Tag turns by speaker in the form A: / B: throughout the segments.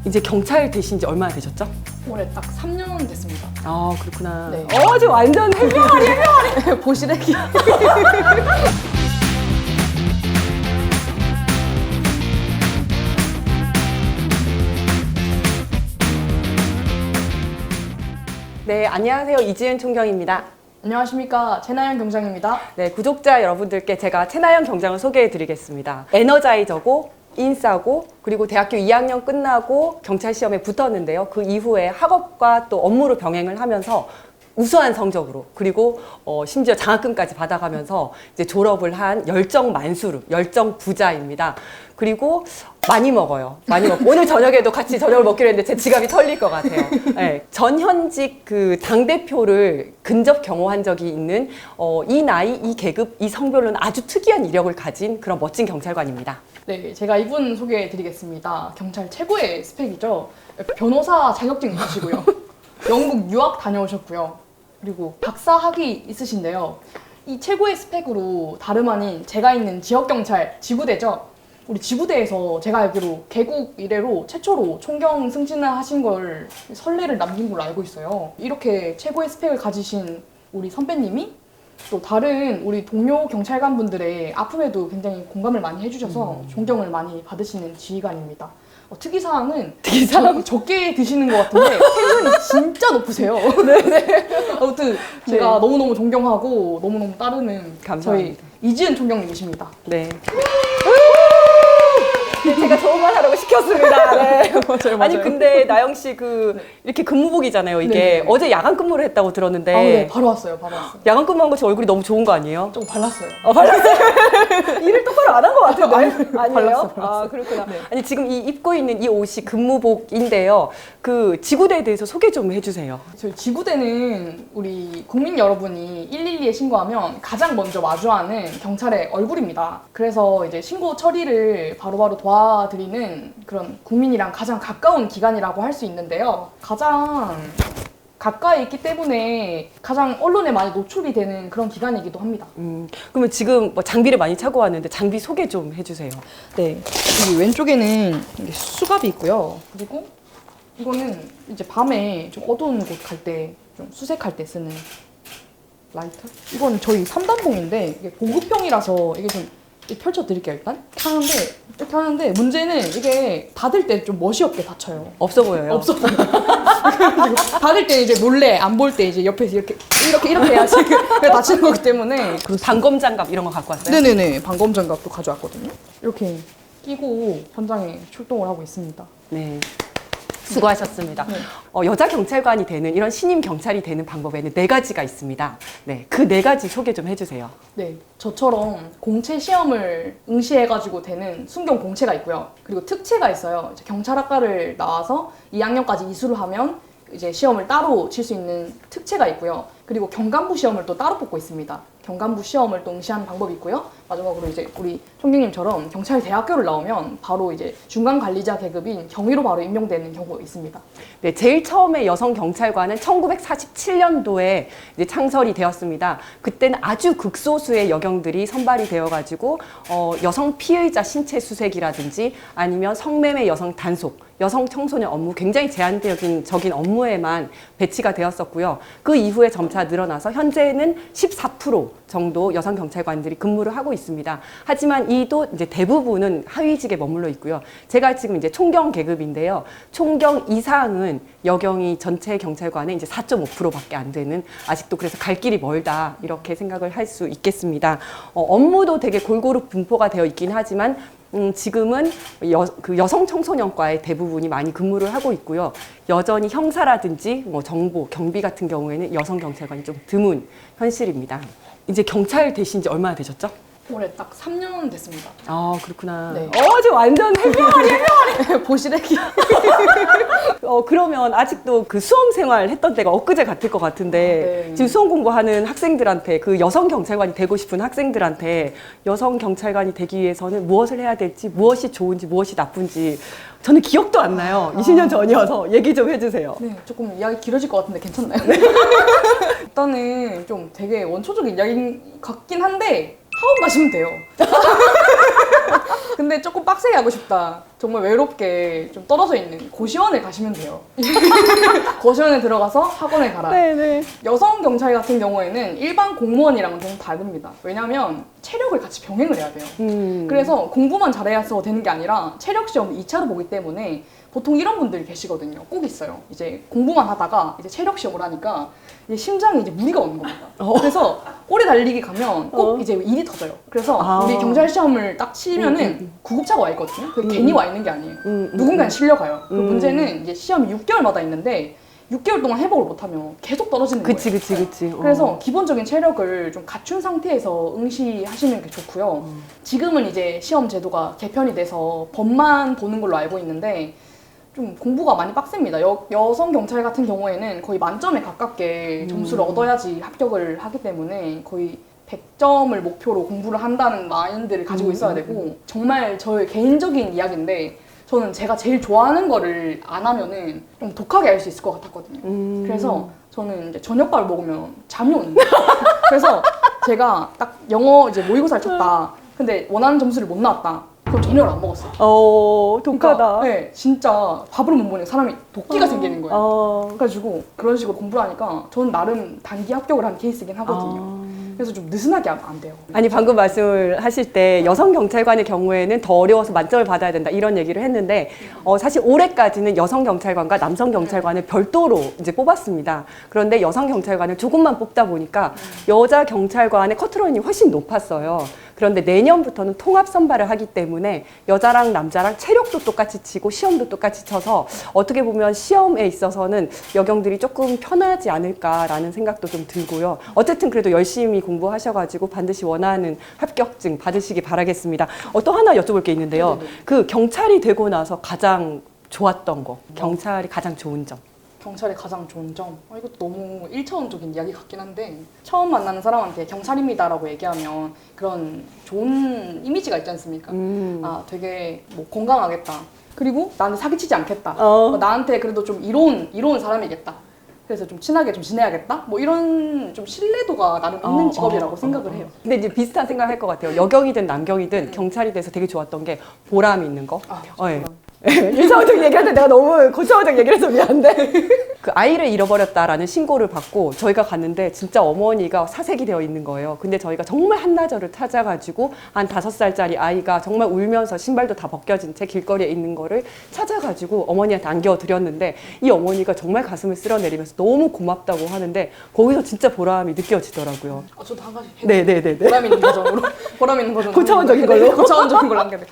A: 이제 경찰 되신 지 얼마나 되셨죠?
B: 올해 딱 3년 됐습니다.
A: 아, 그렇구나.
B: 네.
A: 지금 완전 해병아리.
B: 보시래기.
A: 네, 안녕하세요. 이지은 총경입니다.
B: 안녕하십니까. 채나연 경장입니다.
A: 네, 구독자 여러분들께 제가 채나연 경장을 소개해 드리겠습니다. 에너자이저고, 인싸고, 그리고 대학교 2학년 끝나고 경찰 시험에 붙었는데요. 그 이후에 학업과 또 업무를 병행을 하면서 우수한 성적으로, 그리고 심지어 장학금까지 받아가면서 이제 졸업을 한 열정 만수르, 열정 부자입니다. 그리고 많이 먹어요. 많이 먹고 오늘 저녁에도 같이 저녁을 먹기로 했는데 제 지갑이 털릴 것 같아요. 네, 전현직 그 당대표를 근접 경호한 적이 있는 이 나이, 이 계급, 이 성별로는 아주 특이한 이력을 가진 그런 멋진 경찰관입니다.
B: 네, 제가 이분 소개해 드리겠습니다. 경찰 최고의 스펙이죠. 변호사 자격증 있으시고요. 영국 유학 다녀오셨고요. 그리고 박사 학위 있으신데요. 이 최고의 스펙으로 다름 아닌 제가 있는 지역경찰 지구대죠. 우리 지구대에서 제가 알기로 개국 이래로 최초로 총경 승진을 하신 걸 선례를 남긴 걸로 알고 있어요. 이렇게 최고의 스펙을 가지신 우리 선배님이 또 다른 우리 동료 경찰관분들의 아픔에도 굉장히 공감을 많이 해주셔서 존경을 많이 받으시는 지휘관입니다. 특이사항은 적게 드시는 것 같은데 텐션이 진짜 높으세요. 네네. 아무튼 제가 너무너무 존경하고 너무너무 따르는
A: 감사합니다.
B: 저희 이지은 총경님이십니다.
A: 네. 네, 제가 좋은 말 하라고 시켰습니다. 네.
B: 맞아요.
A: 아니 근데 나영 씨 이렇게 근무복이잖아요. 이게
B: 네.
A: 어제 야간 근무를 했다고 들었는데
B: 네, 바로 왔어요.
A: 야간 근무한 것이 얼굴이 너무 좋은 거 아니에요?
B: 좀 발랐어요.
A: 발랐어요. 일을 똑바로 안 한 것 같은데 아니에요?
B: 발랐어요.
A: 아, 그렇구나.
B: 네.
A: 아니 지금 이 입고 있는 이 옷이 근무복인데요. 그 지구대에 대해서 소개 좀 해주세요.
B: 저희 지구대는 우리 국민 여러분이 112에 신고하면 가장 먼저 마주하는 경찰의 얼굴입니다. 그래서 이제 신고 처리를 바로바로 도와드리는 그런 국민이랑 가장 가까운 기관이라고 할 수 있는데요. 가장 가까이 있기 때문에 가장 언론에 많이 노출이 되는 그런 기관이기도 합니다.
A: 그러면 지금 뭐 장비를 많이 차고 왔는데 장비 소개 좀 해주세요.
B: 네, 여기 왼쪽에는 이게 수갑이 있고요. 그리고 이거는 이제 밤에 좀 어두운 곳 갈 때, 좀 수색할 때 쓰는 라이터? 이건 저희 3단봉인데 이게 보급형이라서 이게 좀 펼쳐드릴게요, 일단. 이렇게 하는데 문제는 이게 닫을 때 좀 멋이 없게 닫혀요.
A: 없어 보여요.
B: 없어 보여요. 닫을 때 이제 몰래 안 볼 때 이제 옆에서 이렇게 해야지 닫히는 거기 때문에.
A: 방검 장갑 이런 거 갖고 왔어요?
B: 네네네. 방검 장갑도 가져왔거든요. 이렇게 끼고 현장에 출동을 하고 있습니다.
A: 네. 수고하셨습니다.
B: 네.
A: 여자 경찰관이 되는 이런 신임 경찰이 되는 방법에는 4가지가 있습니다. 네, 그 4가지 소개 좀 해주세요.
B: 네, 저처럼 공채 시험을 응시해가지고 되는 순경 공채가 있고요. 그리고 특채가 있어요. 이제 경찰학과를 나와서 2학년까지 이수를 하면 이제 시험을 따로 칠 수 있는 특채가 있고요. 그리고 경감부 시험을 또 따로 뽑고 있습니다. 경감부 시험을 또 응시하는 방법이 있고요. 마지막으로 이제 우리 총경님처럼 경찰대학교를 나오면 바로 이제 중간관리자 계급인 경위로 바로 임명되는 경우가 있습니다.
A: 네, 제일 처음에 여성 경찰관은 1947년도에 이제 창설이 되었습니다. 그때는 아주 극소수의 여경들이 선발이 되어가지고 여성 피의자 신체 수색이라든지 아니면 성매매 여성 단속, 여성 청소년 업무 굉장히 제한적인 업무에만 배치가 되었었고요. 그 이후에 점차 늘어나서 현재는 14% 정도 여성 경찰관들이 근무를 하고 있습니다. 하지만 이도 이제 대부분은 하위직에 머물러 있고요. 제가 지금 이제 총경 계급인데요. 총경 이상은 여경이 전체 경찰관의 이제 4.5%밖에 안 되는, 아직도 그래서 갈 길이 멀다 이렇게 생각을 할 수 있겠습니다. 업무도 되게 골고루 분포가 되어 있긴 하지만 지금은 여성 청소년과의 대부분이 많이 근무를 하고 있고요. 여전히 형사라든지 뭐 정보, 경비 같은 경우에는 여성 경찰관이 좀 드문 현실입니다. 이제 경찰 되신 지 얼마나 되셨죠?
B: 올해 딱 3년 됐습니다.
A: 아, 그렇구나.
B: 네.
A: 지금 완전 해병아리.
B: 보시래기.
A: 그러면 아직도 그 수험 생활 했던 때가 엊그제 같을 것 같은데
B: 네.
A: 지금 수험 공부하는 학생들한테, 그 여성 경찰관이 되고 싶은 학생들한테 여성 경찰관이 되기 위해서는 무엇을 해야 될지, 무엇이 좋은지, 무엇이 나쁜지 저는 기억도 안 나요. 20년 전이어서 얘기 좀 해주세요.
B: 네, 조금 이야기 길어질 것 같은데 괜찮나요? 일단은 좀 되게 원초적인 이야기 같긴 한데 학원 가시면 돼요. 근데 조금 빡세게 하고 싶다. 정말 외롭게 좀 떨어져 있는 고시원에 가시면 돼요. 고시원에 들어가서 학원에 가라.
A: 네네.
B: 여성 경찰 같은 경우에는 일반 공무원이랑은 좀 다릅니다. 왜냐면 체력을 같이 병행을 해야 돼요. 그래서 공부만 잘해서 되는 게 아니라 체력 시험 2차로 보기 때문에 보통 이런 분들이 계시거든요. 꼭 있어요. 이제 공부만 하다가 이제 체력 시험을 하니까 이제 심장에 이제 무리가 오는 겁니다. 그래서 오래 달리기 가면 꼭 이제 일이 터져요. 그래서 우리 경찰 시험을 딱 치면은 구급차가 와 있거든요. 그게 괜히 와 있는 게 아니에요. 누군가는 실려가요. 그 문제는 이제 시험이 6개월마다 있는데 6개월 동안 회복을 못하면 계속 떨어지는 거예요.
A: 그치.
B: 그래서 기본적인 체력을 좀 갖춘 상태에서 응시하시는 게 좋고요. 지금은 이제 시험 제도가 개편이 돼서 법만 보는 걸로 알고 있는데 좀 공부가 많이 빡셉니다. 여성 경찰 같은 경우에는 거의 만점에 가깝게 점수를 얻어야지 합격을 하기 때문에 거의 100점을 목표로 공부를 한다는 마인드를 가지고 있어야 되고 정말 저의 개인적인 이야기인데 저는 제가 제일 좋아하는 거를 안 하면은 좀 독하게 할 수 있을 것 같았거든요. 그래서 저는 이제 저녁밥을 먹으면 잠이 오는 거예요. 그래서 제가 딱 영어 이제 모의고사를 쳤다. 근데 원하는 점수를 못 나왔다. 그럼 저녁을 안 먹었어요.
A: 독하다.
B: 그러니까, 네, 진짜 밥을 못 먹으니 사람이 도끼가 생기는 거예요. 그래가지고 그런 식으로 공부를 하니까 저는 나름 단기 합격을 한 케이스긴 하거든요. 그래서 좀 느슨하게 하면 안 돼요.
A: 아니 방금 말씀을 하실 때 여성 경찰관의 경우에는 더 어려워서 만점을 받아야 된다 이런 얘기를 했는데 사실 올해까지는 여성 경찰관과 남성 경찰관을 별도로 이제 뽑았습니다. 그런데 여성 경찰관을 조금만 뽑다 보니까 여자 경찰관의 커트라인이 훨씬 높았어요. 그런데 내년부터는 통합 선발을 하기 때문에 여자랑 남자랑 체력도 똑같이 치고 시험도 똑같이 쳐서 어떻게 보면 시험에 있어서는 여경들이 조금 편하지 않을까라는 생각도 좀 들고요. 어쨌든 그래도 열심히 공부하셔가지고 반드시 원하는 합격증 받으시기 바라겠습니다. 또 하나 여쭤볼 게 있는데요. 그 경찰이 되고 나서 가장 좋았던 거, 경찰이 가장 좋은 점.
B: 경찰의 가장 좋은 점? 이것도 너무 1차원적인 이야기 같긴 한데 처음 만나는 사람한테 경찰입니다라고 얘기하면 그런 좋은 이미지가 있지 않습니까? 되게 뭐 건강하겠다. 그리고 나한테 사기치지 않겠다. 나한테 그래도 좀 이로운 사람이겠다. 그래서 좀 친하게 좀 지내야겠다? 뭐 이런 좀 신뢰도가 나름 있는 직업이라고 생각을 해요.
A: 근데 이제 비슷한 생각을 할 것 같아요. 여경이든 남경이든 경찰이 돼서 되게 좋았던 게 보람이 있는 거. 예. 일상적인 얘기하는데 내가 너무 고차원적 얘기를 해서 미안한데 그 아이를 잃어버렸다라는 신고를 받고 저희가 갔는데 진짜 어머니가 사색이 되어 있는 거예요. 근데 저희가 정말 한나절을 찾아가지고 한 5살짜리 아이가 정말 울면서 신발도 다 벗겨진 채 길거리에 있는 거를 찾아가지고 어머니한테 안겨드렸는데 이 어머니가 정말 가슴을 쓸어내리면서 너무 고맙다고 하는데 거기서 진짜 보람이 느껴지더라고요.
B: 저도 한 가지
A: 네네네.
B: 보람 있는 버전으로 보람 있는 버전으로
A: 고차원적인 걸로?
B: 고차원적인 걸로 남겨야 돼.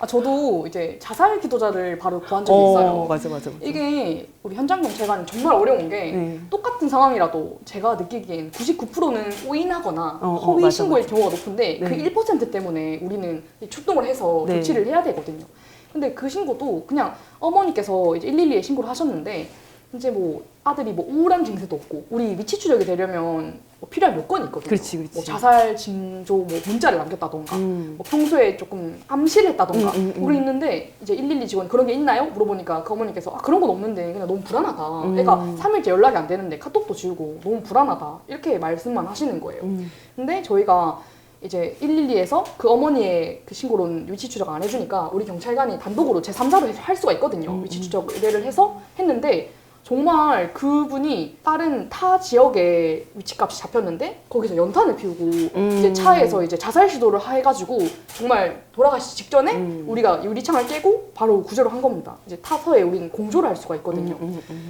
B: 저도 이제 자살 기도자를 바로 구한 적이 있어요.
A: 맞아.
B: 이게 우리 현장 경찰관이 정말 어려운 게 똑같은 상황이라도 제가 느끼기엔 99%는 오인하거나 허위 신고일 경우가 높은데 그 1% 때문에 우리는 출동을 해서 조치를 해야 되거든요. 근데 그 신고도 그냥 어머니께서 이제 112에 신고를 하셨는데 이제 뭐 아들이 뭐 우울한 증세도 없고 우리 위치 추적이 되려면 뭐 필요한 요건이 있거든요.
A: 그렇지.
B: 뭐 자살 징조 뭐 문자를 남겼다던가 뭐 평소에 조금 암시를 했다던가 그런 있는데 이제 112 직원이 그런 게 있나요? 물어보니까 그 어머니께서 그런 건 없는데 그냥 너무 불안하다. 애가 3일째 연락이 안 되는데 카톡도 지우고 너무 불안하다. 이렇게 말씀만 하시는 거예요. 근데 저희가 이제 112에서 그 어머니의 그 신고로는 위치 추적 안 해주니까 우리 경찰관이 단독으로 제3자로 할 수가 있거든요. 위치 추적 의뢰를 해서 했는데 정말 그분이 다른 타 지역에 위치값이 잡혔는데 거기서 연탄을 피우고 이제 차에서 이제 자살 시도를 해가지고 정말 돌아가시기 직전에 우리가 유리창을 깨고 바로 구조를 한 겁니다. 이제 타서에 우리는 공조를 할 수가 있거든요.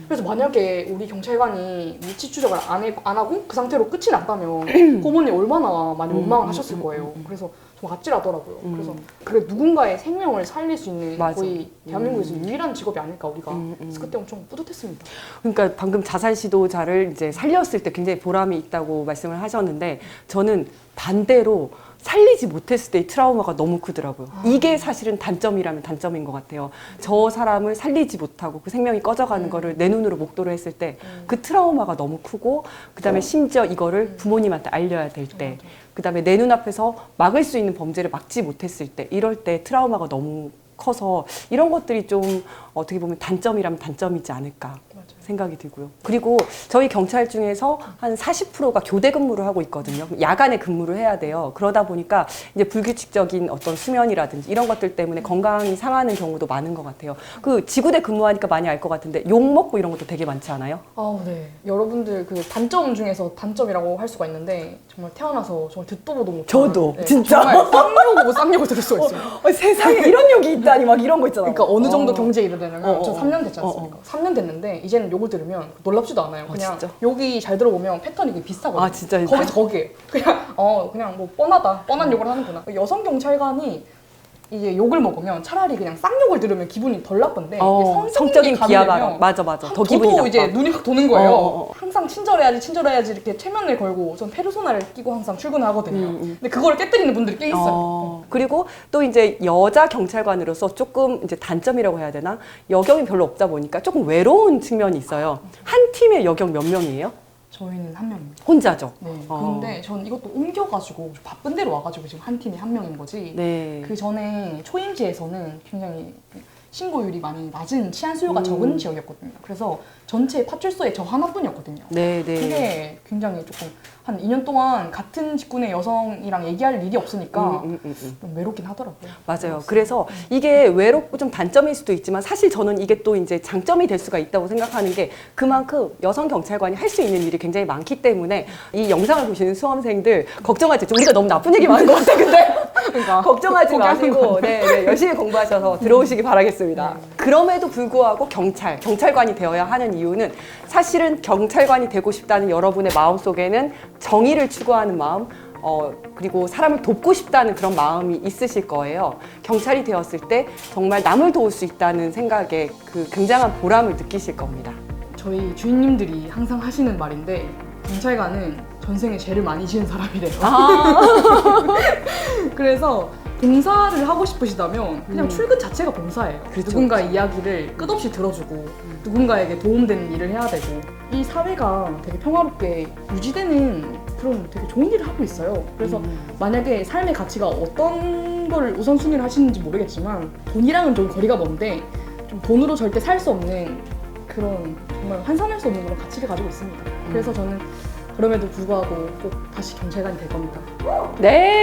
B: 그래서 만약에 우리 경찰관이 위치 추적을 안 하고 그 상태로 끝이 났다면 고모님 얼마나 많이 원망을 하셨을 거예요. 그래서 좀 아찔하더라고요. 그래서 그래 누군가의 생명을 살릴 수 있는 거의 대한민국에서 유일한 직업이 아닐까 우리가. 그래서 그때 엄청 뿌듯했습니다.
A: 그러니까 방금 자살 시도자를 이제 살렸을 때 굉장히 보람이 있다고 말씀을 하셨는데 저는 반대로 살리지 못했을 때의 트라우마가 너무 크더라고요. 이게 사실은 단점이라면 단점인 것 같아요. 저 사람을 살리지 못하고 그 생명이 꺼져가는 거를 내 눈으로 목도를 했을 때 그 트라우마가 너무 크고 그다음에 심지어 이거를 부모님한테 알려야 될 때 그다음에 내 눈앞에서 막을 수 있는 범죄를 막지 못했을 때 이럴 때 트라우마가 너무 커서 이런 것들이 좀 어떻게 보면 단점이라면 단점이지 않을까 생각이 들고요. 그리고 저희 경찰 중에서 한 40%가 교대 근무를 하고 있거든요. 야간에 근무를 해야 돼요. 그러다 보니까 이제 불규칙적인 어떤 수면이라든지 이런 것들 때문에 건강이 상하는 경우도 많은 것 같아요. 그 지구대 근무하니까 많이 알 것 같은데 욕 먹고 이런 것도 되게 많지 않아요?
B: 네. 여러분들 그 단점 중에서 단점이라고 할 수가 있는데 정말 태어나서 정말 듣도 보도 못한
A: 저도, 진짜.
B: 정말 쌍욕 쌍욕을 들을 수가 있어요.
A: 세상에 이런 욕이 있다니 막 이런 거 있잖아.
B: 그러니까 어느 정도 경제에 이르려면 저 3년 됐지
A: 어,
B: 않습니까? 3년 됐는데 이제는 욕을 들으면 놀랍지도 않아요. 그냥
A: 진짜?
B: 욕이 잘 들어보면 패턴이 그게 비슷하거든요.
A: 아, 진짜?
B: 거기서 거기에 그냥 뭐 뻔한 욕을 하는구나. 여성 경찰관이 이게 욕을 먹으면 차라리 그냥 쌍욕을 들으면 기분이 덜 나쁜데 이게
A: 성적인 비하 발언.
B: 가미되면
A: 맞아. 더 기분이 나빠.
B: 이제 눈이 확 도는 거예요. 항상 친절해야지 이렇게 체면을 걸고 전 페르소나를 끼고 항상 출근을 하거든요. 근데 그걸 깨뜨리는 분들이 꽤 있어요.
A: 그리고 또 이제 여자 경찰관으로서 조금 이제 단점이라고 해야 되나? 여경이 별로 없다 보니까 조금 외로운 측면이 있어요. 한 팀에 여경 몇 명이에요?
B: 저희는 한 명입니다.
A: 혼자죠.
B: 네. 근데 전 이것도 옮겨가지고 좀 바쁜 데로 와가지고 지금 한 팀이 한 명인 거지.
A: 네.
B: 그 전에 초임지에서는 굉장히 신고율이 많이 낮은 치안 수요가 적은 지역이었거든요. 그래서 전체 파출소에 저 하나뿐이었거든요.
A: 네.
B: 그게 굉장히 조금 한 2년 동안 같은 직군의 여성이랑 얘기할 일이 없으니까 좀 외롭긴 하더라고요.
A: 맞아요. 그래서 이게 외롭고 좀 단점일 수도 있지만 사실 저는 이게 또 이제 장점이 될 수가 있다고 생각하는 게 그만큼 여성 경찰관이 할 수 있는 일이 굉장히 많기 때문에 이 영상을 보시는 수험생들 걱정하지 마. 우리가 너무 나쁜 얘기 많은 것 같아. 근데
B: 그러니까
A: 걱정하지
B: 포기하는 거
A: 마시고
B: 같네.
A: 열심히 공부하셔서 들어오시기 바라겠습니다. 그럼에도 불구하고 경찰관이 되어야 하는 이유는 사실은 경찰관이 되고 싶다는 여러분의 마음속에는 정의를 추구하는 마음, 그리고 사람을 돕고 싶다는 그런 마음이 있으실 거예요. 경찰이 되었을 때 정말 남을 도울 수 있다는 생각에 그 굉장한 보람을 느끼실 겁니다.
B: 저희 주인님들이 항상 하시는 말인데 경찰관은 전생에 죄를 많이 지은 사람이래요. 그래서 봉사를 하고 싶으시다면 그냥 출근 자체가 봉사예요.
A: 그렇죠,
B: 누군가의 이야기를 끝없이 들어주고 누군가에게 도움되는 일을 해야 되고 이 사회가 되게 평화롭게 유지되는 그런 되게 좋은 일을 하고 있어요. 그래서 만약에 삶의 가치가 어떤 걸 우선순위를 하시는지 모르겠지만 돈이랑은 좀 거리가 먼데 좀 돈으로 절대 살 수 없는 그런 정말 환산할 수 없는 그런 가치를 가지고 있습니다. 그래서 저는 그럼에도 불구하고 꼭 다시 경찰관이 될 겁니다.
A: 네.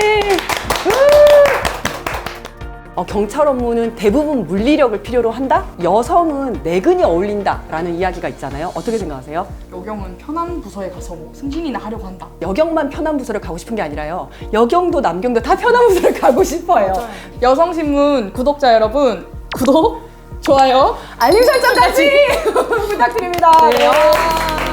A: 경찰 업무는 대부분 물리력을 필요로 한다? 여성은 내근이 어울린다라는 이야기가 있잖아요. 어떻게 생각하세요?
B: 여경은 편한 부서에 가서 뭐 승진이나 하려고 한다.
A: 여경만 편한 부서를 가고 싶은 게 아니라요. 여경도 남경도 다 편한 부서를 가고 싶어요.
B: 여성신문 구독자 여러분, 구독, 좋아요,
A: 알림 설정까지 부탁드립니다.
B: 네.